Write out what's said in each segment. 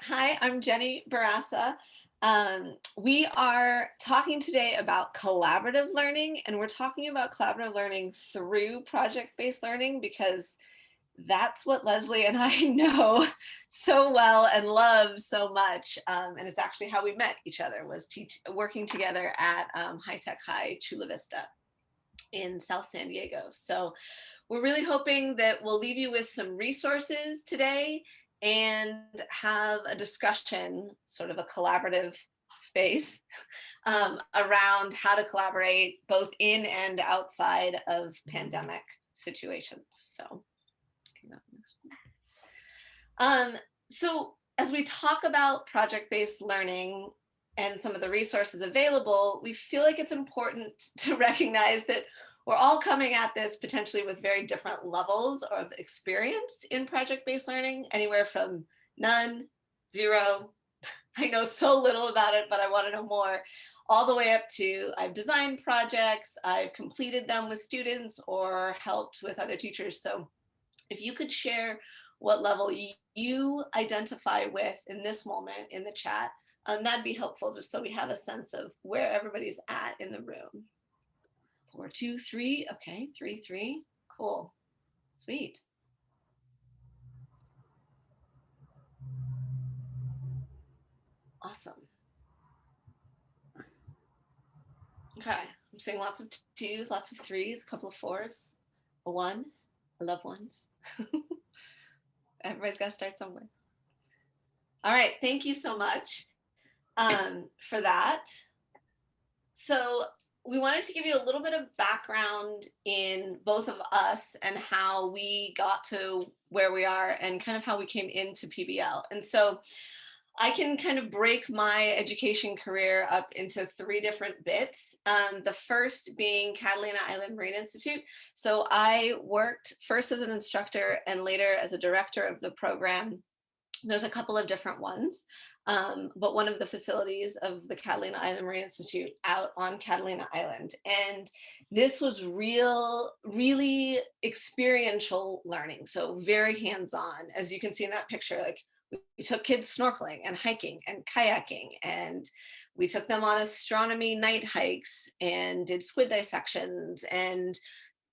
Hi, I'm Jenny Bourassa. We are talking today about collaborative learning, and we're talking about collaborative learning through project-based learning because that's what Lesley and I know so well and love so much. And it's actually how we met each other, was working together at High Tech High Chula Vista in South San Diego. So we're really hoping that we'll leave you with some resources today and have a discussion, sort of a collaborative space around how to collaborate both in and outside of pandemic situations. So, so as we talk about project-based learning and some of the resources available, we feel like it's important to recognize that we're all coming at this potentially with very different levels of experience in project-based learning, anywhere from none, zero, I know so little about it, but I want to know more, all the way up to I've designed projects, I've completed them with students or helped with other teachers. So if you could share what level you identify with in this moment in the chat, that'd be helpful just so we have a sense of where everybody's at in the room. 4, 2, 3. Okay, 3, 3. Cool. Sweet. Awesome. Okay, I'm seeing lots of 2s, lots of 3s, a couple of 4s, a 1. I love 1s. Everybody's got to start somewhere. All right, thank you so much for that. So we wanted to give you a little bit of background in both of us and how we got to where we are and kind of how we came into PBL. And so I can kind of break my education career up into 3 different bits. The first being Catalina Island Marine Institute. So I worked first as an instructor and later as a director of the program. There's a couple of different ones, but one of the facilities of the Catalina Island Marine Institute out on Catalina Island. And this was really experiential learning. So very hands-on, as you can see in that picture. Like, we took kids snorkeling and hiking and kayaking, and we took them on astronomy night hikes and did squid dissections and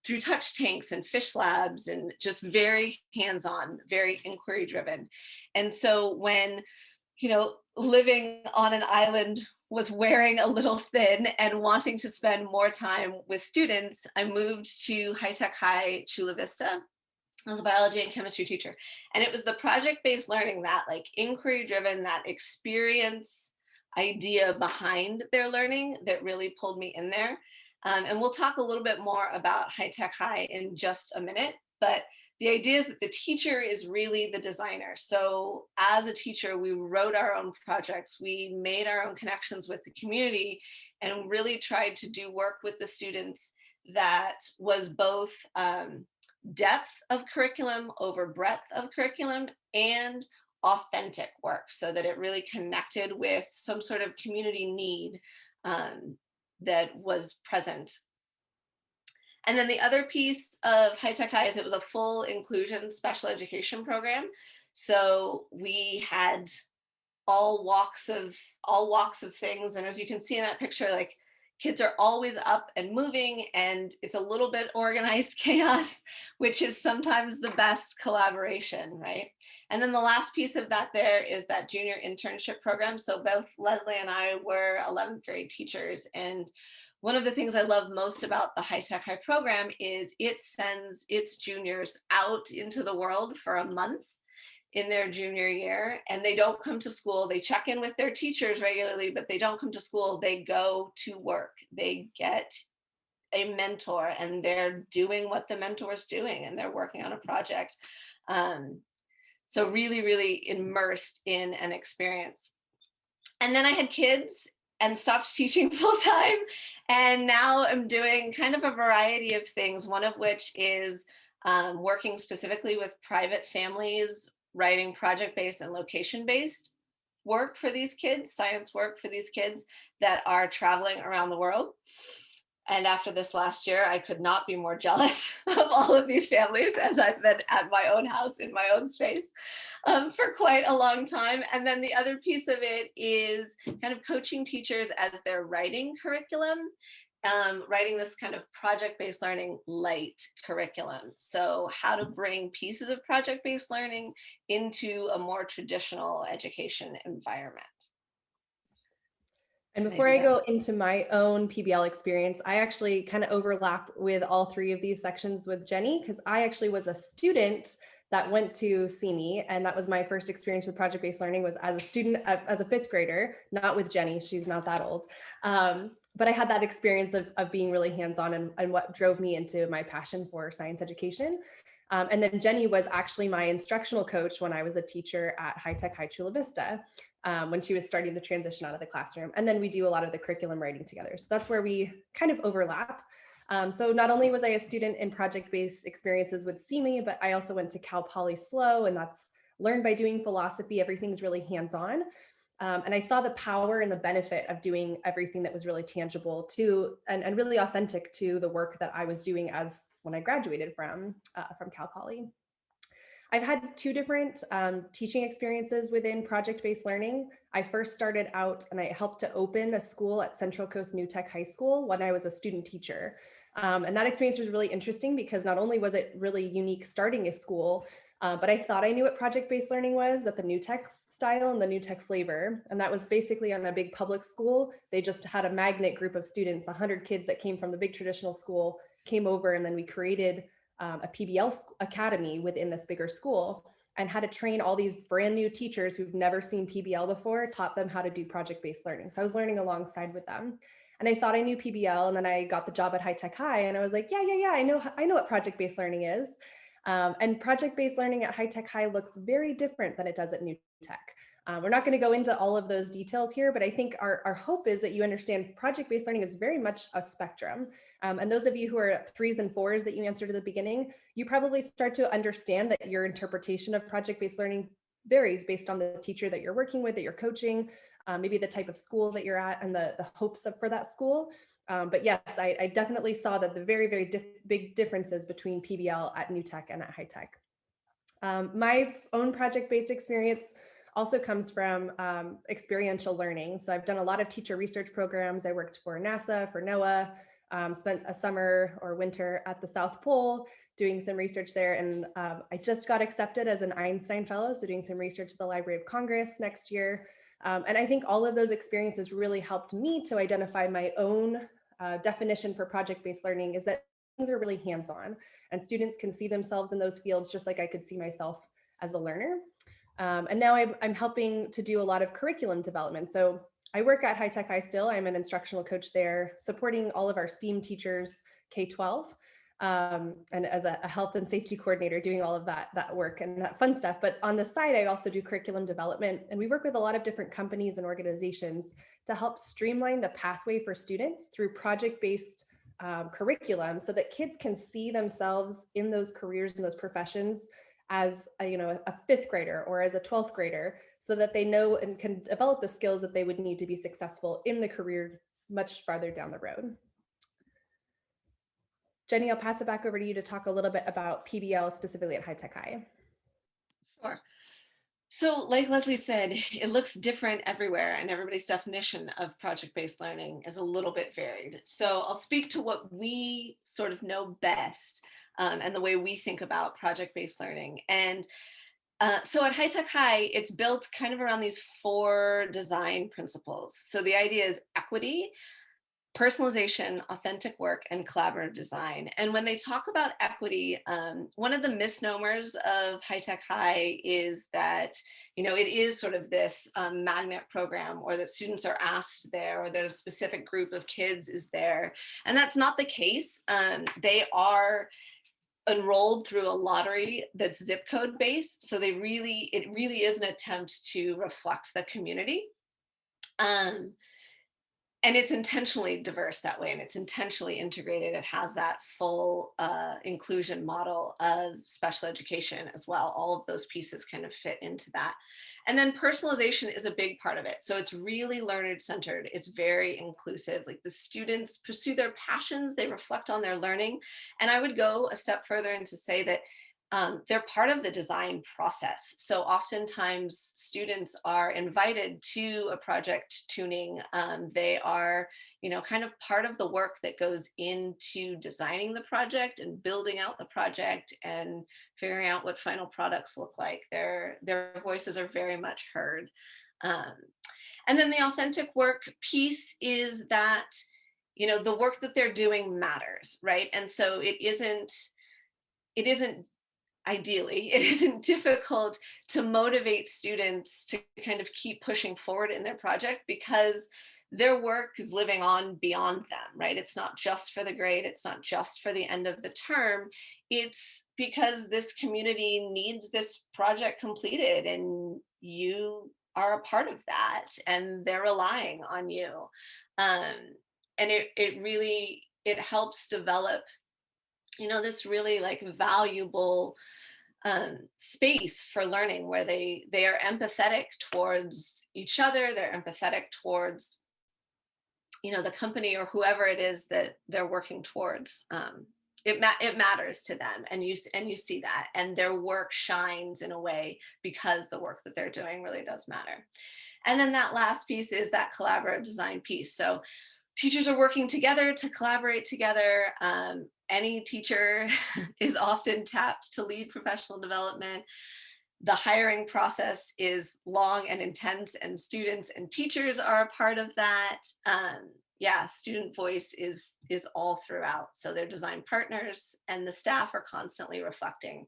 through touch tanks and fish labs, and just very hands-on, very inquiry driven. And so when, living on an island was wearing a little thin and wanting to spend more time with students, I moved to High Tech High Chula Vista. I was a biology and chemistry teacher. And it was the project-based learning, that like inquiry driven, that experience idea behind their learning that really pulled me in there. And we'll talk a little bit more about High Tech High in just a minute, but the idea is that the teacher is really the designer. So as a teacher, we wrote our own projects, we made our own connections with the community, and really tried to do work with the students that was both depth of curriculum over breadth of curriculum and authentic work, so that it really connected with some sort of community need that was present. And then the other piece of High Tech High is it was a full inclusion special education program. So we had all walks of things. And as you can see in that picture, like, kids are always up and moving, and it's a little bit organized chaos, which is sometimes the best collaboration, right? And then the last piece of that there is that junior internship program. So both Lesley and I were 11th grade teachers, and one of the things I love most about the High Tech High program is it sends its juniors out into the world for a month in their junior year, and they don't come to school. They check in with their teachers regularly, but they don't come to school. They go to work. They get a mentor, and they're doing what the mentor's doing, and they're working on a project. So really immersed in an experience. And then I had kids and stopped teaching full time. And now I'm doing kind of a variety of things, one of which is working specifically with private families, writing project-based and location-based work for these kids, science work for these kids that are traveling around the world. And after this last year, I could not be more jealous of all of these families, as I've been at my own house in my own space for quite a long time. And then the other piece of it is kind of coaching teachers as they're writing curriculum, writing this kind of project-based learning light curriculum. So how to bring pieces of project-based learning into a more traditional education environment. And before I go into my own PBL experience, I actually kind of overlap with all three of these sections with Jenny, because I actually was a student that went to CME, and that was my first experience with project-based learning, was as a student, as a fifth grader, not with Jenny, she's not that old. But I had that experience of being really hands-on, and what drove me into my passion for science education. And then Jenny was actually my instructional coach when I was a teacher at High Tech High Chula Vista, when she was starting to transition out of the classroom. And then we do a lot of the curriculum writing together. So that's where we kind of overlap. So not only was I a student in project-based experiences with CME, but I also went to Cal Poly SLO, and that's learn by doing philosophy. Everything's really hands-on. And I saw the power and the benefit of doing everything that was really tangible to, and really authentic to the work that I was doing as when I graduated from Cal Poly. I've had two different teaching experiences within project-based learning. I first started out and I helped to open a school at Central Coast New Tech High School when I was a student teacher. And that experience was really interesting because not only was it really unique starting a school, but I thought I knew what project-based learning was at the New Tech style and the New Tech flavor. And that was basically on a big public school. They just had a magnet group of students, 100 kids that came from the big traditional school came over, and then we created a PBL academy within this bigger school, and had to train all these brand new teachers who've never seen PBL before, taught them how to do project-based learning. So I was learning alongside with them. And I thought I knew PBL, and then I got the job at High Tech High, and I was like, yeah, I know what project-based learning is. And project-based learning at High Tech High looks very different than it does at New Tech. We're not going to go into all of those details here, but I think our hope is that you understand project-based learning is very much a spectrum. And those of you who are at 3s and 4s that you answered at the beginning, you probably start to understand that your interpretation of project-based learning varies based on the teacher that you're working with, that you're coaching, maybe the type of school that you're at, and the hopes for that school. But yes, I definitely saw that the very, very big differences between PBL at New Tech and at High Tech. My own project-based experience also comes from experiential learning. So I've done a lot of teacher research programs. I worked for NASA, for NOAA, spent a summer or winter at the South Pole doing some research there. And I just got accepted as an Einstein Fellow, so doing some research at the Library of Congress next year. And I think all of those experiences really helped me to identify my own definition for project-based learning, is that things are really hands-on, and students can see themselves in those fields just like I could see myself as a learner. And now I'm helping to do a lot of curriculum development. So I work at High Tech High still. I'm an instructional coach there, supporting all of our STEAM teachers, K-12, and as a health and safety coordinator, doing all of that work and that fun stuff. But on the side, I also do curriculum development, and we work with a lot of different companies and organizations to help streamline the pathway for students through project-based curriculum, so that kids can see themselves in those careers and those professions as a 5th grader or as a 12th grader, so that they know and can develop the skills that they would need to be successful in the career much farther down the road. Jenny, I'll pass it back over to you to talk a little bit about PBL specifically at High Tech High. Sure. So like Lesley said, it looks different everywhere, and everybody's definition of project-based learning is a little bit varied. So I'll speak to what we sort of know best, and the way we think about project-based learning. And so at High Tech High, it's built kind of around these 4 design principles. So the idea is equity, personalization, authentic work, and collaborative design. And when they talk about equity, one of the misnomers of High Tech High is that, it is sort of this magnet program, or that students are asked there, or that a specific group of kids is there. And that's not the case. They are enrolled through a lottery that's zip code based. So it really is an attempt to reflect the community. and it's intentionally diverse that way, and it's intentionally integrated. It has that full inclusion model of special education as well. All of those pieces kind of fit into that. And then personalization is a big part of it. So it's really learner-centered. It's very inclusive. Like, the students pursue their passions, they reflect on their learning. And I would go a step further and to say that they're part of the design process. So oftentimes students are invited to a project tuning. They are, kind of part of the work that goes into designing the project and building out the project and figuring out what final products look like. Their voices are very much heard. Um, and then the authentic work piece is that, the work that they're doing matters, right? And so it isn't ideally, it isn't difficult to motivate students to kind of keep pushing forward in their project, because their work is living on beyond them, right? It's not just for the grade, it's not just for the end of the term. It's because this community needs this project completed, and you are a part of that, and they're relying on you. Um, and it really, it helps develop, this really like valuable space for learning, where they are empathetic towards each other, they're empathetic towards, the company or whoever it is that they're working towards. It matters to them, and you see that, and their work shines in a way because the work that they're doing really does matter. And then that last piece is that collaborative design piece. So teachers are working together to collaborate together. Any teacher is often tapped to lead professional development. The hiring process is long and intense, and students and teachers are a part of that. Yeah, student voice is all throughout. So their design partners and the staff are constantly reflecting.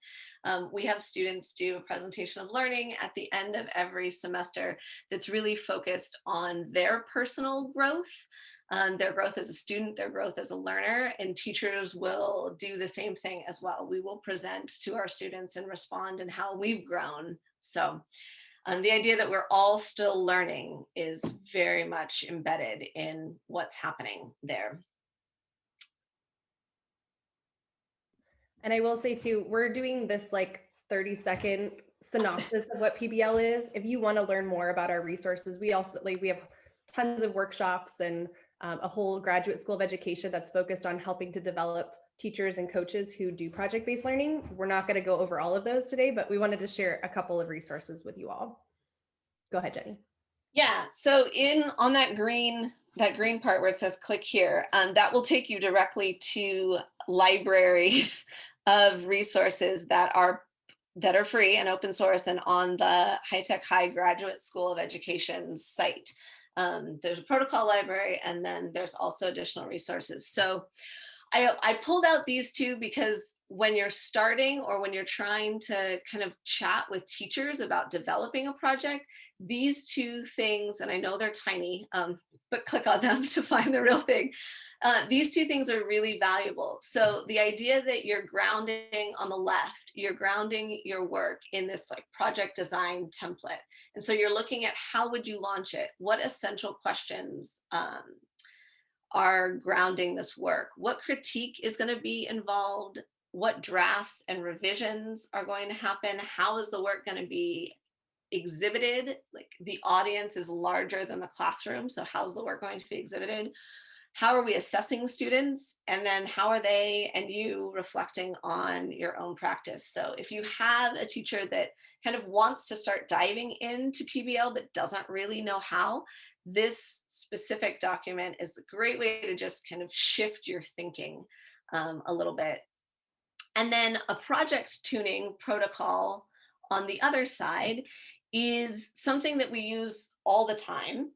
We have students do a presentation of learning at the end of every semester that's really focused on their personal growth, their growth as a student, their growth as a learner, and teachers will do the same thing as well. We will present to our students and respond in how we've grown. So the idea that we're all still learning is very much embedded in what's happening there. And I will say too, we're doing this like 30-second synopsis of what PBL is. If you want to learn more about our resources, we also we have tons of workshops and a whole graduate school of education that's focused on helping to develop teachers and coaches who do project-based learning. We're not going to go over all of those today, but we wanted to share a couple of resources with you all. Go ahead, Jenny. Yeah, so on that green part where it says click here, that will take you directly to libraries of resources that are free and open source and on the High Tech High Graduate School of Education site. There's a protocol library, and then there's also additional resources. So I pulled out these two because when you're starting or when you're trying to kind of chat with teachers about developing a project, these two things, and I know they're tiny, but click on them to find the real thing. These two things are really valuable. So the idea that you're grounding on the left, you're grounding your work in this like project design template. And so you're looking at how would you launch it? What essential questions are grounding this work? What critique is going to be involved? What drafts and revisions are going to happen? How is the work going to be exhibited? Like, the audience is larger than the classroom, so how's the work going to be exhibited? How are we assessing students? And then how are they and you reflecting on your own practice? So if you have a teacher that kind of wants to start diving into PBL but doesn't really know how, this specific document is a great way to just kind of shift your thinking a little bit. And then a project tuning protocol on the other side is something that we use all the time.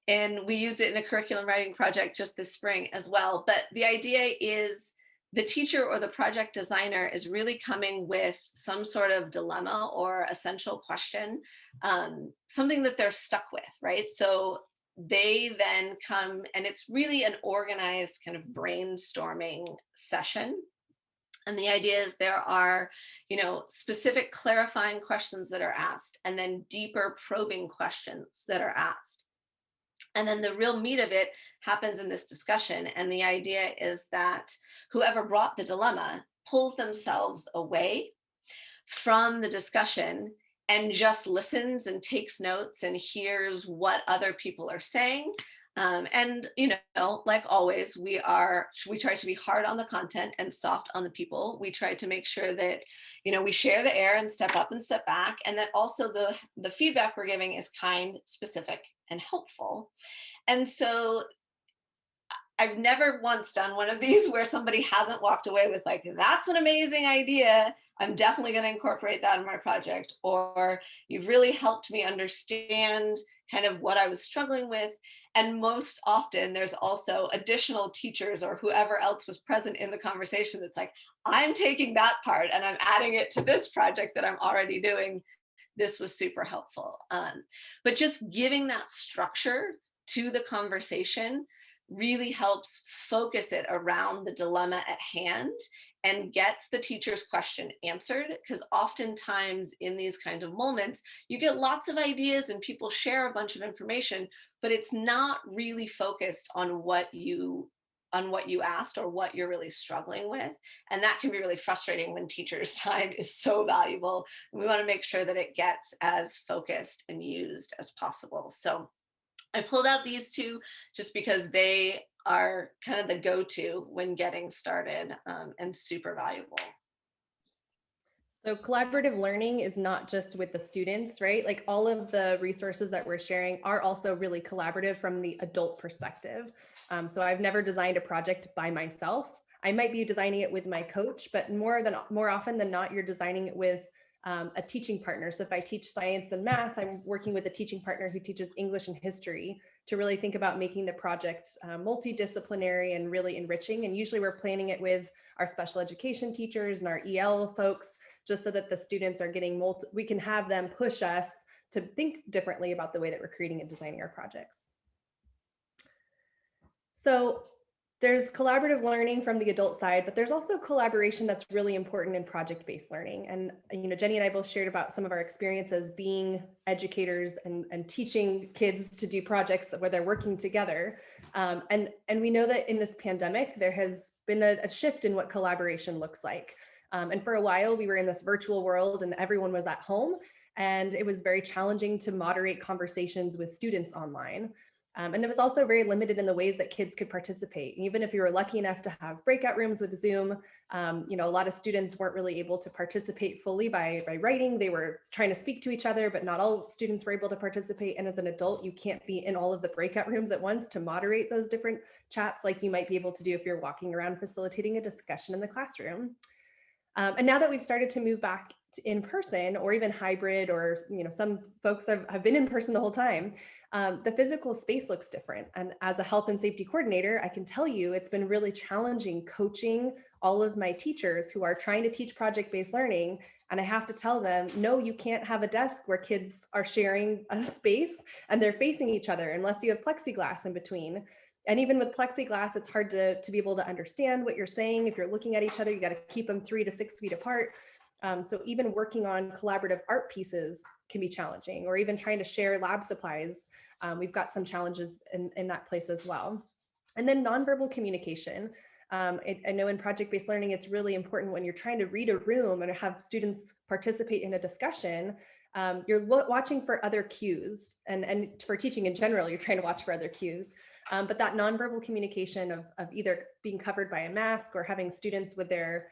And we use it in a curriculum writing project just this spring as well. But the idea is the teacher or the project designer is really coming with some sort of dilemma or essential question, something that they're stuck with, right? So they then come, and it's really an organized kind of brainstorming session. And the idea is there are, specific clarifying questions that are asked, and then deeper probing questions that are asked. And then the real meat of it happens in this discussion. And the idea is that whoever brought the dilemma pulls themselves away from the discussion and just listens and takes notes and hears what other people are saying. And like always, we try to be hard on the content and soft on the people. We try to make sure that we share the air and step up and step back, and that also the feedback we're giving is kind, specific, and helpful. And so I've never once done one of these where somebody hasn't walked away with like, that's an amazing idea, I'm definitely going to incorporate that in my project, or you've really helped me understand kind of what I was struggling with. And most often there's also additional teachers or whoever else was present in the conversation that's like, I'm taking that part and I'm adding it to this project that I'm already doing. This was super helpful. But just giving that structure to the conversation really helps focus it around the dilemma at hand and gets the teacher's question answered. Because oftentimes in these kinds of moments, you get lots of ideas and people share a bunch of information, but it's not really focused on what you asked or what you're really struggling with. And that can be really frustrating when teachers' time is so valuable. We want to make sure that it gets as focused and used as possible. So I pulled out these two just because they are kind of the go-to when getting started, and super valuable. So collaborative learning is not just with the students, right? Like all of the resources that we're sharing are also really collaborative from the adult perspective. So I've never designed a project by myself. I might be designing it with my coach, but more often than not, you're designing it with a teaching partner. So if I teach science and math, I'm working with a teaching partner who teaches English and history to really think about making the project multidisciplinary and really enriching. And usually we're planning it with our special education teachers and our EL folks, just so that the students are getting we can have them push us to think differently about the way that we're creating and designing our projects. So there's collaborative learning from the adult side, but there's also collaboration that's really important in project-based learning. And Jenny and I both shared about some of our experiences being educators and teaching kids to do projects where they're working together. And we know that in this pandemic, there has been a shift in what collaboration looks like. And for a while, we were in this virtual world and everyone was at home. And it was very challenging to moderate conversations with students online. And it was also very limited in the ways that kids could participate. Even if you were lucky enough to have breakout rooms with Zoom, a lot of students weren't really able to participate fully by writing. They were trying to speak to each other, but not all students were able to participate. And as an adult, you can't be in all of the breakout rooms at once to moderate those different chats like you might be able to do if you're walking around facilitating a discussion in the classroom. And now that we've started to move back to in person or even hybrid, or some folks have been in person the whole time, the physical space looks different. And as a health and safety coordinator, I can tell you it's been really challenging coaching all of my teachers who are trying to teach project-based learning. And I have to tell them, no, you can't have a desk where kids are sharing a space and they're facing each other unless you have plexiglass in between. And even with plexiglass, it's hard to be able to understand what you're saying. If you're looking at each other, you got to keep them 3 to 6 feet apart. So even working on collaborative art pieces can be challenging, or even trying to share lab supplies. We've got some challenges in that place as well. And then nonverbal communication. I know in project-based learning, it's really important when you're trying to read a room and have students participate in a discussion. You're watching for other cues, and for teaching in general, you're trying to watch for other cues. But that nonverbal communication of either being covered by a mask or having students with their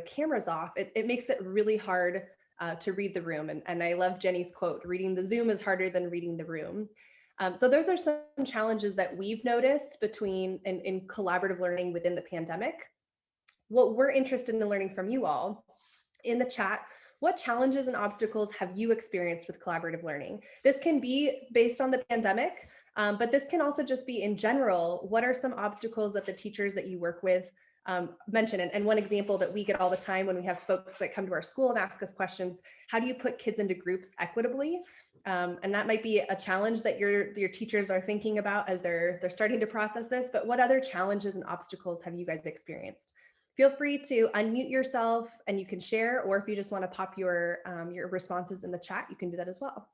cameras off, it makes it really hard to read the room. And I love Jenny's quote, reading the Zoom is harder than reading the room. So those are some challenges that we've noticed in collaborative learning within the pandemic. What we're interested in learning from you all in the chat, what challenges and obstacles have you experienced with collaborative learning? This can be based on the pandemic, but this can also just be in general. What are some obstacles that the teachers that you work with mention? And one example that we get all the time when we have folks that come to our school and ask us questions, how do you put kids into groups equitably? And that might be a challenge that your teachers are thinking about as they're starting to process this, but what other challenges and obstacles have you guys experienced? Feel free to unmute yourself and you can share, or if you just want to pop your responses in the chat, you can do that as well.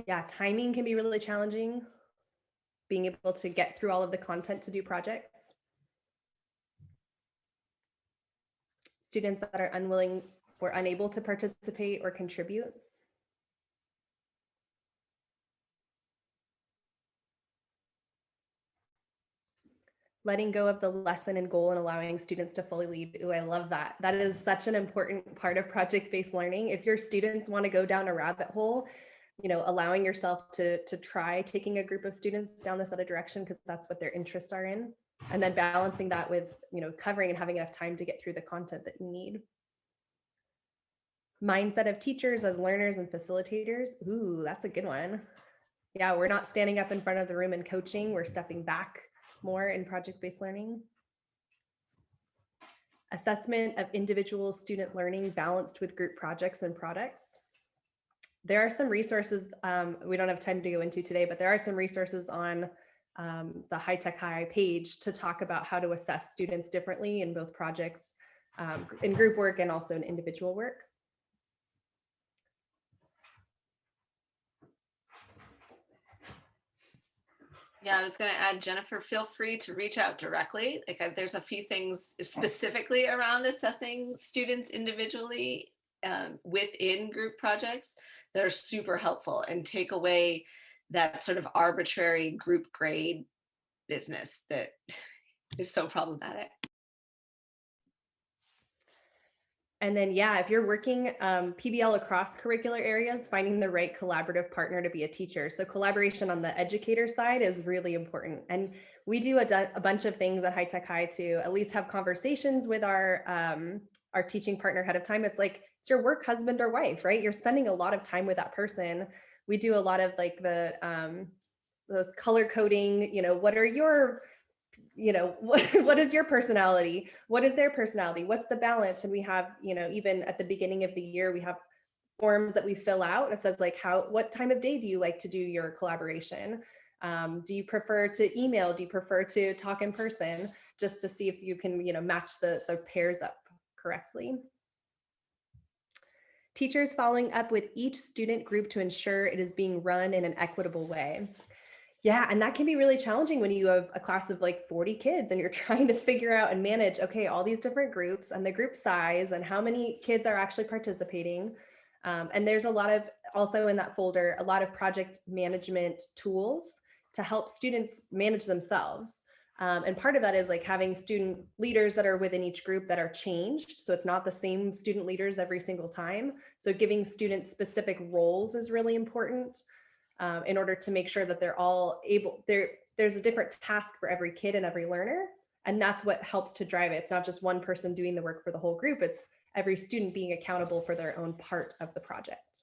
Yeah, timing can be really challenging, being able to get through all of the content to do projects. Students that are unwilling or unable to participate or contribute. Letting go of the lesson and goal and allowing students to fully lead. Ooh, I love that. That is such an important part of project-based learning. If your students want to go down a rabbit hole, allowing yourself to try taking a group of students down this other direction because that's what their interests are in, and then balancing that with, covering and having enough time to get through the content that you need. Mindset of teachers as learners and facilitators. Ooh, that's a good one. Yeah, we're not standing up in front of the room and coaching, we're stepping back more in project-based learning. Assessment of individual student learning balanced with group projects and products. There are some resources we don't have time to go into today, but there are some resources on the High Tech High page to talk about how to assess students differently in both projects, in group work and also in individual work. Yeah, I was going to add, Jennifer, feel free to reach out directly. Like there's a few things specifically around assessing students individually within group projects that are super helpful and take away that sort of arbitrary group grade business that is so problematic. And then, yeah, if you're working PBL across curricular areas, finding the right collaborative partner to be a teacher. So collaboration on the educator side is really important. And we do a bunch of things at High Tech High to at least have conversations with our teaching partner ahead of time. It's like, it's your work husband or wife, right? You're spending a lot of time with that person. We do a lot of like those color coding, what are your what is your personality? What is their personality? What's the balance? And we have, even at the beginning of the year, we have forms that we fill out. It says like, what time of day do you like to do your collaboration? Do you prefer to email? Do you prefer to talk in person? Just to see if you can, match the pairs up correctly. Teachers following up with each student group to ensure it is being run in an equitable way. Yeah, and that can be really challenging when you have a class of like 40 kids and you're trying to figure out and manage, okay, all these different groups and the group size and how many kids are actually participating. And there's a lot of, also in that folder, a lot of project management tools to help students manage themselves. And part of that is like having student leaders that are within each group that are changed. So it's not the same student leaders every single time. So giving students specific roles is really important. In order to make sure that they're all able, there's a different task for every kid and every learner. And that's what helps to drive it. It's not just one person doing the work for the whole group, it's every student being accountable for their own part of the project.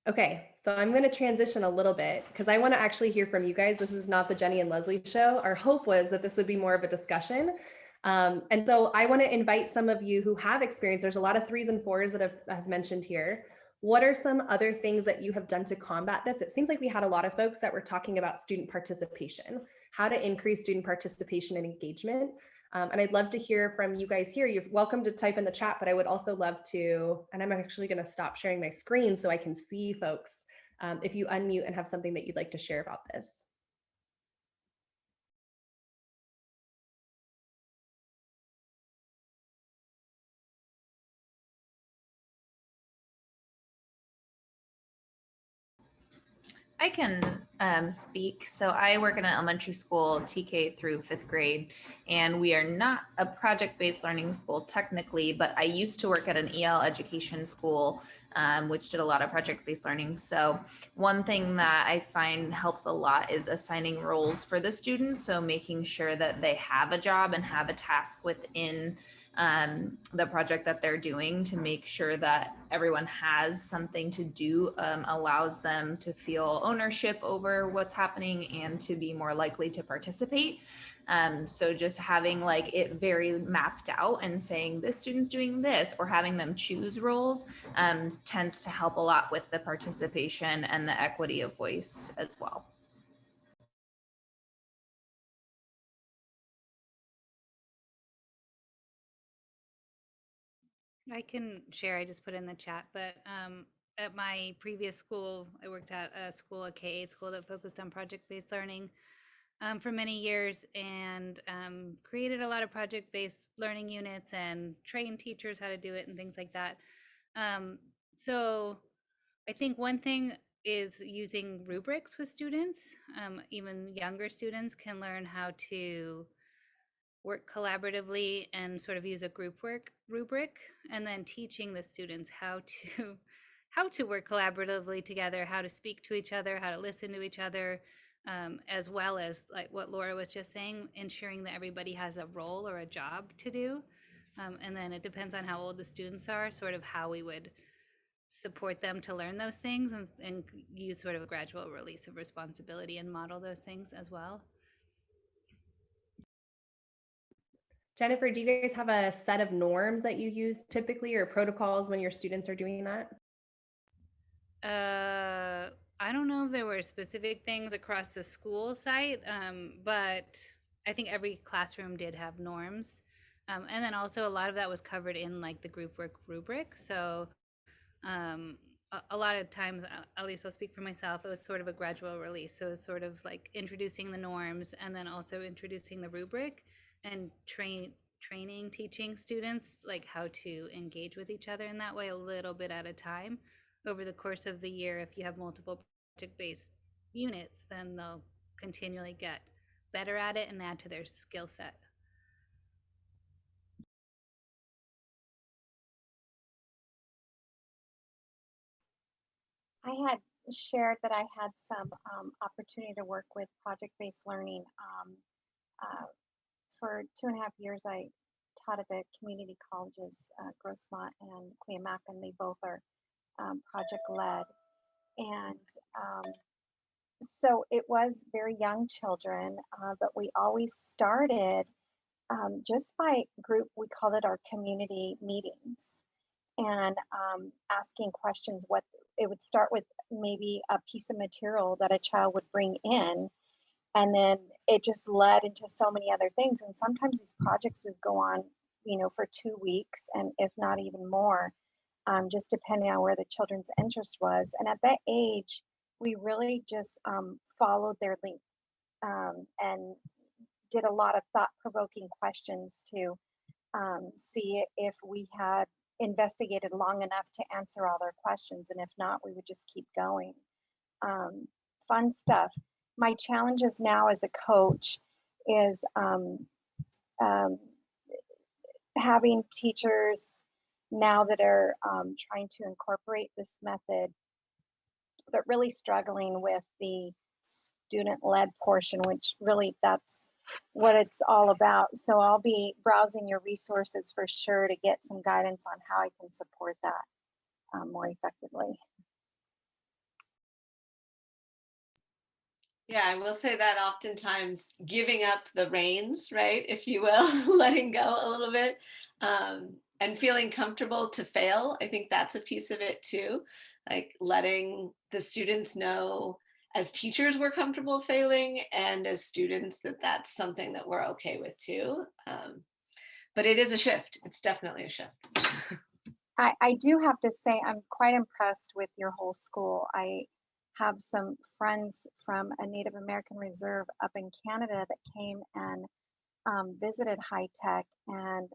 Okay, so I'm going to transition a little bit because I want to actually hear from you guys. This is not the Jenny and Lesley show. Our hope was that this would be more of a discussion. And so I want to invite some of you who have experience. There's a lot of 3s and 4s that I've mentioned here. What are some other things that you have done to combat this? It seems like we had a lot of folks that were talking about student participation, how to increase student participation and engagement. And I'd love to hear from you guys here. You're welcome to type in the chat, but I would also love to, and I'm actually going to stop sharing my screen so I can see folks, if you unmute and have something that you'd like to share about this. I can speak. So I work in an elementary school, TK through 5th grade, and we are not a project-based learning school technically, but I used to work at an EL education school, which did a lot of project-based learning. So one thing that I find helps a lot is assigning roles for the students. So making sure that they have a job and have a task within the project that they're doing to make sure that everyone has something to do, allows them to feel ownership over what's happening and to be more likely to participate. So just having like it very mapped out and saying this student's doing this, or having them choose roles, tends to help a lot with the participation and the equity of voice as well. I can share. I just put in the chat, but at my previous school, I worked at a school, a K-8 school that focused on project-based learning for many years, and created a lot of project-based learning units and trained teachers how to do it and things like that. So I think one thing is using rubrics with students. Even younger students can learn how to work collaboratively and sort of use a group work rubric, and then teaching the students how to how to work collaboratively together, how to speak to each other, how to listen to each other, as well as like what Laura was just saying, ensuring that everybody has a role or a job to do. And then it depends on how old the students are, sort of how we would support them to learn those things, and use sort of a gradual release of responsibility and model those things as well. Jennifer, do you guys have a set of norms that you use typically, or protocols when your students are doing that? I don't know if there were specific things across the school site, but I think every classroom did have norms. And then also a lot of that was covered in like the group work rubric. So a lot of times, at least I'll speak for myself, it was sort of a gradual release. So it was sort of like introducing the norms and then also introducing the rubric, and teaching students like how to engage with each other in that way, a little bit at a time over the course of the year. If you have multiple project-based units, then they'll continually get better at it and add to their skill set. I had shared that I had some opportunity to work with project-based learning. For 2.5 years, I taught at the community colleges, Grossmont and Cuyamaca, and they both are project-led. And so it was very young children, but we always started just by group. We called it our community meetings, and asking questions. What it would start with, maybe a piece of material that a child would bring in, and then it just led into so many other things. And sometimes these projects would go on, for 2 weeks, and if not even more, just depending on where the children's interest was. And at that age, we really just followed their lead, and did a lot of thought-provoking questions to see if we had investigated long enough to answer all their questions. And if not, we would just keep going. Fun stuff. My challenges now as a coach is um, having teachers now that are trying to incorporate this method, but really struggling with the student-led portion, which really that's what it's all about. So I'll be browsing your resources for sure to get some guidance on how I can support that more effectively. Yeah, I will say that oftentimes giving up the reins, right, if you will, letting go a little bit, and feeling comfortable to fail. I think that's a piece of it too, like letting the students know as teachers we're comfortable failing, and as students that that's something that we're okay with too. But it is a shift. It's definitely a shift. I do have to say I'm quite impressed with your whole school. I have some friends from a Native American reserve up in Canada that came and visited High Tech, and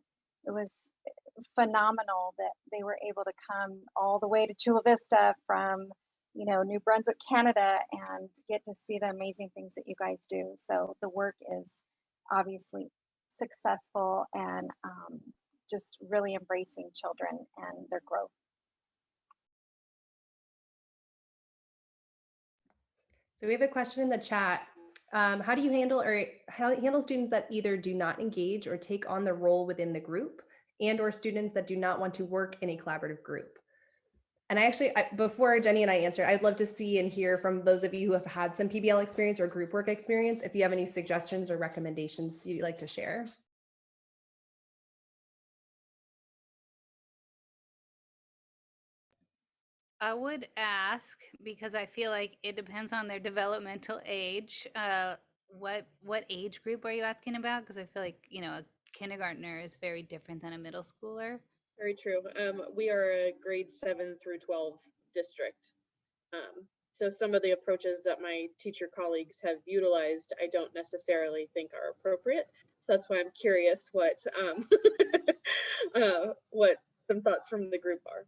it was phenomenal that they were able to come all the way to Chula Vista from New Brunswick, Canada, and get to see the amazing things that you guys do. So the work is obviously successful, and just really embracing children and their growth. So we have a question in the chat. How do you handle students that either do not engage or take on the role within the group, and/or students that do not want to work in a collaborative group? And before Jenny and I answer, I'd love to see and hear from those of you who have had some PBL experience or group work experience, if you have any suggestions or recommendations you'd like to share. I would ask, because I feel like it depends on their developmental age. What age group are you asking about? Because I feel like, a kindergartner is very different than a middle schooler. Very true. We are a grade 7 through 12 district. So some of the approaches that my teacher colleagues have utilized, I don't necessarily think are appropriate. So that's why I'm curious what what some thoughts from the group are.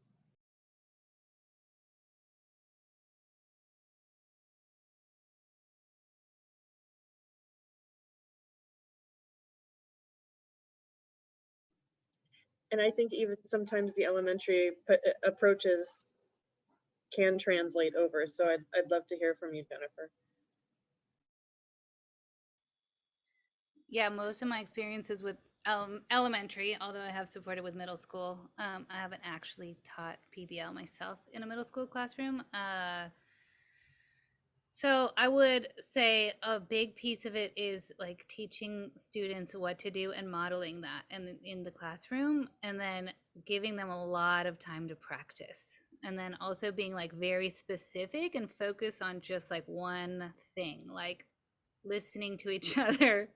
And I think even sometimes the elementary approaches can translate over. So I'd love to hear from you, Jennifer. Yeah, most of my experiences with elementary, although I have supported with middle school, I haven't actually taught PBL myself in a middle school classroom. So I would say a big piece of it is like teaching students what to do and modeling that in the classroom, and then giving them a lot of time to practice. And then also being like very specific and focus on just like one thing, like listening to each other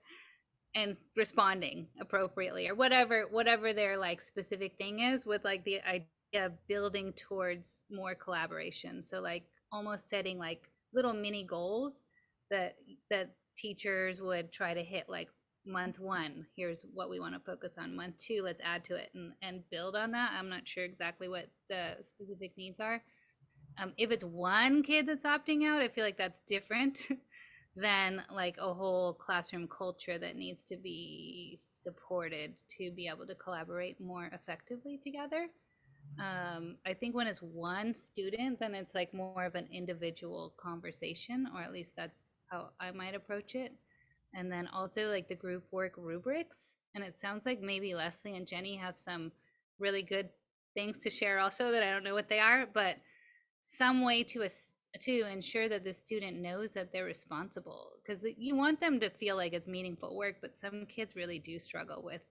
and responding appropriately, or whatever their like specific thing is, with like the idea of building towards more collaboration. So like almost setting like little mini goals that teachers would try to hit, like month 1, here's what we want to focus on. Month 2, let's add to it and build on that. I'm not sure exactly what the specific needs are. If it's one kid that's opting out, I feel like that's different than like a whole classroom culture that needs to be supported to be able to collaborate more effectively together. I think when it's one student, then it's like more of an individual conversation, or at least that's how I might approach it. And then also like the group work rubrics. And it sounds like maybe Lesley and Jenny have some really good things to share also that I don't know what they are, but some way to ensure that the student knows that they're responsible, because you want them to feel like it's meaningful work, but some kids really do struggle with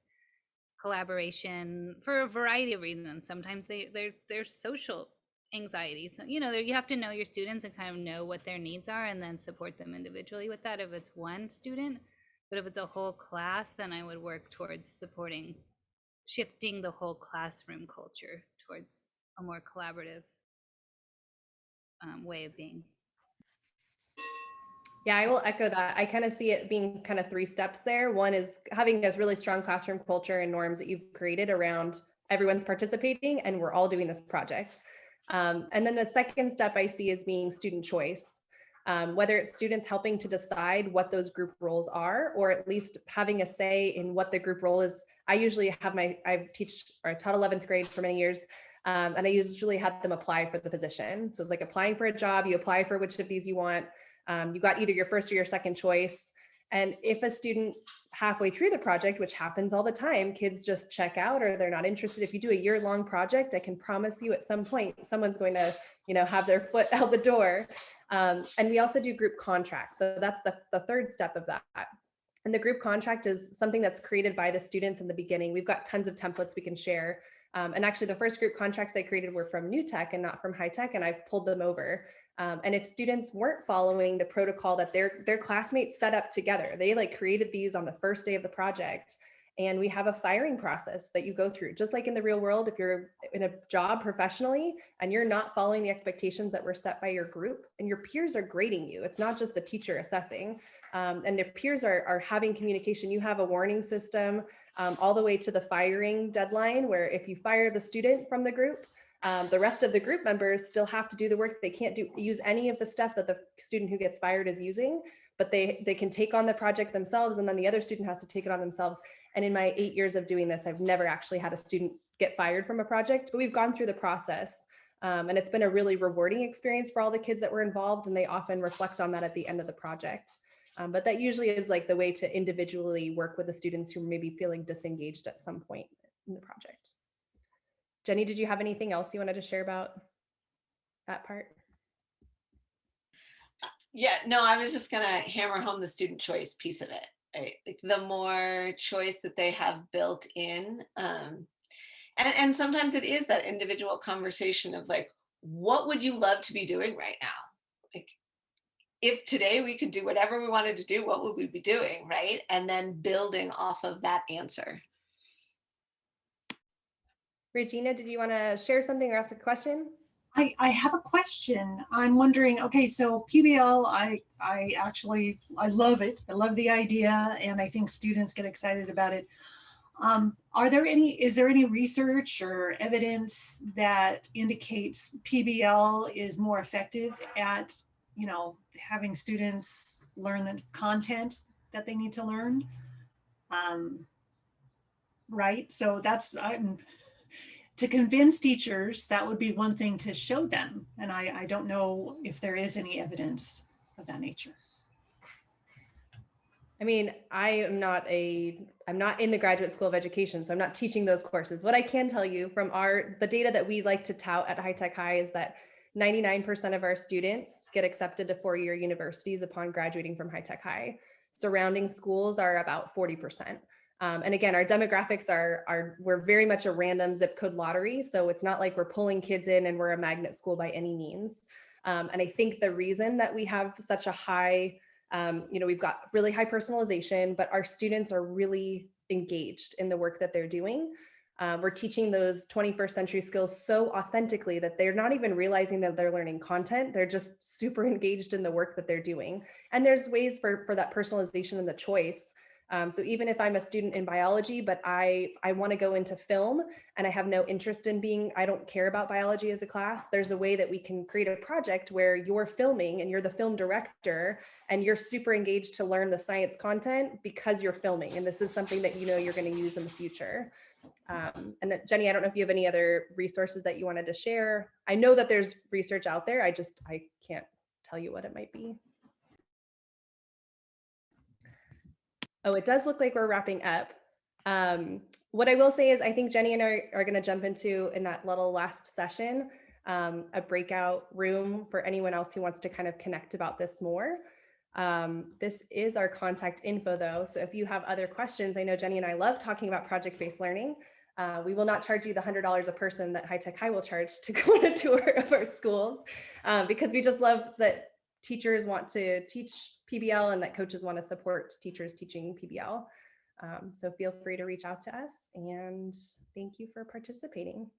collaboration for a variety of reasons. Sometimes they're social anxiety. So, you know, you have to know your students and kind of know what their needs are and then support them individually with that if it's one student. But if it's a whole class, then I would work towards supporting shifting the whole classroom culture towards a more collaborative way of being. Yeah, I will echo that. I kind of see it being kind of 3 steps there. One is having this really strong classroom culture and norms that you've created around everyone's participating and we're all doing this project. And then the second step I see is being student choice. Whether it's students helping to decide what those group roles are, or at least having a say in what the group role is. I usually have I taught 11th grade for many years. And I usually had them apply for the position. So it's like applying for a job, you apply for which of these you want. You got either your first or your second choice. And if a student halfway through the project, which happens all the time, kids just check out or they're not interested. If you do a year-long project, I can promise you at some point, someone's going to, have their foot out the door. And we also do group contracts. So that's the third step of that. And the group contract is something that's created by the students in the beginning. We've got tons of templates we can share. And actually the first group contracts I created were from New Tech and not from High Tech, and I've pulled them over. And if students weren't following the protocol that their classmates set up together, they like created these on the first day of the project. And we have a firing process that you go through, just like in the real world. If you're in a job professionally and you're not following the expectations that were set by your group, and your peers are grading you, it's not just the teacher assessing, and your peers are having communication. You have a warning system all the way to the firing deadline, where if you fire the student from the group, the rest of the group members still have to do the work. They can't use any of the stuff that the student who gets fired is using, but they can take on the project themselves, and then the other student has to take it on themselves. And in my 8 years of doing this, I've never actually had a student get fired from a project, but we've gone through the process. And it's been a really rewarding experience for all the kids that were involved, and they often reflect on that at the end of the project. But that usually is like the way to individually work with the students who may be feeling disengaged at some point in the project. Jenny, did you have anything else you wanted to share about that part? Yeah, no, I was just going to hammer home the student choice piece of it. Right? Like the more choice that they have built in, and sometimes it is that individual conversation of like, what would you love to be doing right now? Like, if today we could do whatever we wanted to do, what would we be doing, right? And then building off of that answer. Regina, did you want to share something or ask a question? I have a question. I'm wondering, okay, so PBL, I love it. I love the idea, and I think students get excited about it. Is there any research or evidence that indicates PBL is more effective at, having students learn the content that they need to learn? Right, so to convince teachers, that would be one thing to show them. And I don't know if there is any evidence of that nature. I mean, I'm not in the Graduate School of Education, so I'm not teaching those courses. What I can tell you from the data that we like to tout at High Tech High is that 99% of our students get accepted to four-year universities upon graduating from High Tech High. Surrounding schools are about 40%. And again, our demographics we're very much a random zip code lottery. So it's not like we're pulling kids in and we're a magnet school by any means. And I think the reason that we have such a high, we've got really high personalization, but our students are really engaged in the work that they're doing. We're teaching those 21st century skills so authentically that they're not even realizing that they're learning content. They're just super engaged in the work that they're doing. And there's ways for that personalization and the choice. So even if I'm a student in biology, but I want to go into film and I have no interest in I don't care about biology as a class, there's a way that we can create a project where you're filming and you're the film director and you're super engaged to learn the science content because you're filming. And this is something that you're going to use in the future. And Jenny, I don't know if you have any other resources that you wanted to share. I know that there's research out there. I can't tell you what it might be. Oh, it does look like we're wrapping up. What I will say is I think Jenny and I are going to jump into, in that little last session, a breakout room for anyone else who wants to kind of connect about this more. This is our contact info though. So if you have other questions, I know Jenny and I love talking about project-based learning. We will not charge you the $100 a person that High Tech High will charge to go on a tour of our schools, because we just love that teachers want to teach PBL and that coaches want to support teachers teaching PBL. So feel free to reach out to us, and thank you for participating.